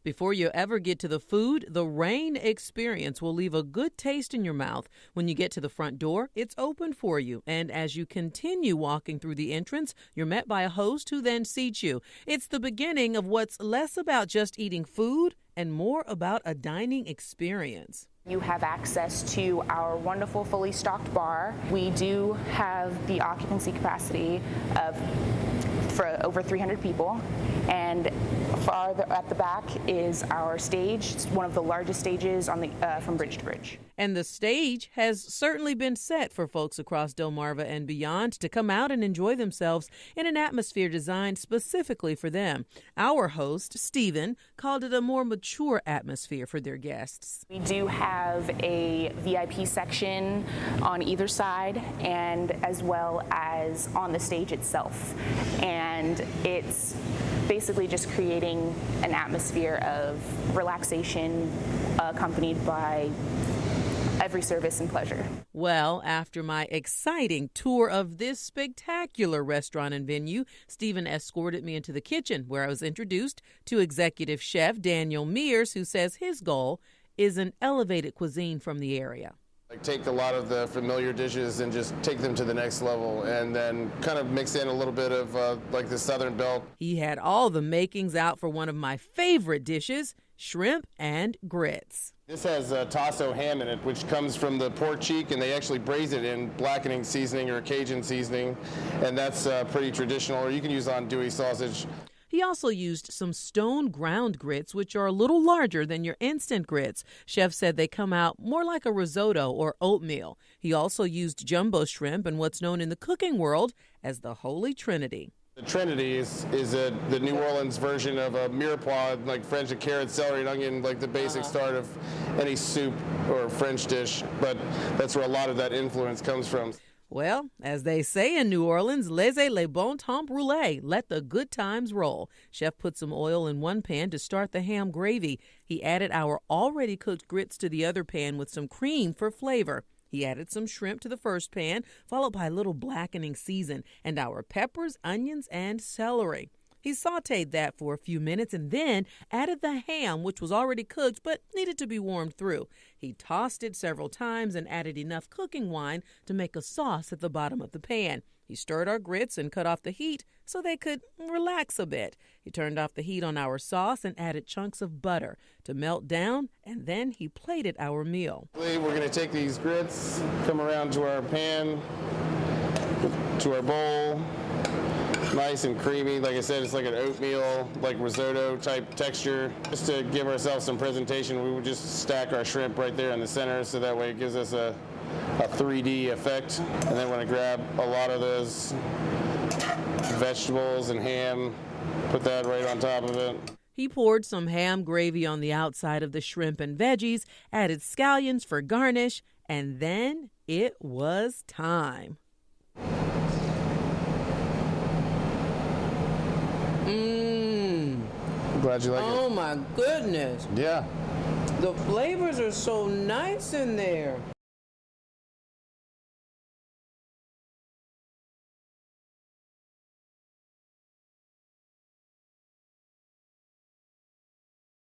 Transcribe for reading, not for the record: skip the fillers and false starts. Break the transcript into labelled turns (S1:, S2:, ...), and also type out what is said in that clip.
S1: Before you ever get to the food, the Rain experience will leave a good taste in your mouth. When you get to the front door, it's open for you. And as you continue walking through the entrance, you're met by a host who then seats you. It's the beginning of what's less about just eating food and more about a dining experience.
S2: You have access to our wonderful fully stocked bar. We do have the occupancy capacity for over 300 people, and farther at the back is our stage. It's one of the largest stages on from bridge to bridge.
S1: And the stage has certainly been set for folks across Delmarva and beyond to come out and enjoy themselves in an atmosphere designed specifically for them. Our host, Stephen, called it a more mature atmosphere for their guests.
S2: We do have a VIP section on either side, and as well as on the stage itself. And it's basically just creating an atmosphere of relaxation accompanied by every service and pleasure.
S1: Well, after my exciting tour of this spectacular restaurant and venue, Stephen escorted me into the kitchen where I was introduced to executive chef Daniel Mears, who says his goal is an elevated cuisine from the area.
S3: Take a lot of the familiar dishes and just take them to the next level, and then kind of mix in a little bit of like the Southern Belle.
S1: He had all the makings out for one of my favorite dishes, shrimp and grits.
S3: This has tasso ham in it, which comes from the pork cheek, and they actually braise it in blackening seasoning or Cajun seasoning, and that's pretty traditional, or you can use andouille sausage.
S1: He also used some stone ground grits, which are a little larger than your instant grits. Chef said they come out more like a risotto or oatmeal. He also used jumbo shrimp and what's known in the cooking world as the Holy Trinity.
S3: The Trinity is the New Orleans version of a mirepoix, like French and carrot, celery, and onion, like the basic start of any soup or French dish. But that's where a lot of that influence comes from.
S1: Well, as they say in New Orleans, laissez les bon temps rouler. Let the good times roll. Chef put some oil in one pan to start the ham gravy. He added our already cooked grits to the other pan with some cream for flavor. He added some shrimp to the first pan, followed by a little blackening season, and our peppers, onions, and celery. He sautéed that for a few minutes and then added the ham, which was already cooked but needed to be warmed through. He tossed it several times and added enough cooking wine to make a sauce at the bottom of the pan. He stirred our grits and cut off the heat so they could relax a bit. He turned off the heat on our sauce and added chunks of butter to melt down, and then he plated our meal.
S3: We're going to take these grits, come around to our pan, to our bowl. Nice and creamy. Like I said, it's like an oatmeal, like risotto type texture. Just to give ourselves some presentation, we would just stack our shrimp right there in the center, so that way it gives us a 3D effect. And then we're going to grab a lot of those vegetables and ham, put that right on top of it.
S1: He poured some ham gravy on the outside of the shrimp and veggies, added scallions for garnish, and then it was time.
S3: Glad you like it.
S1: Oh my goodness.
S3: Yeah.
S1: The flavors are so nice in there.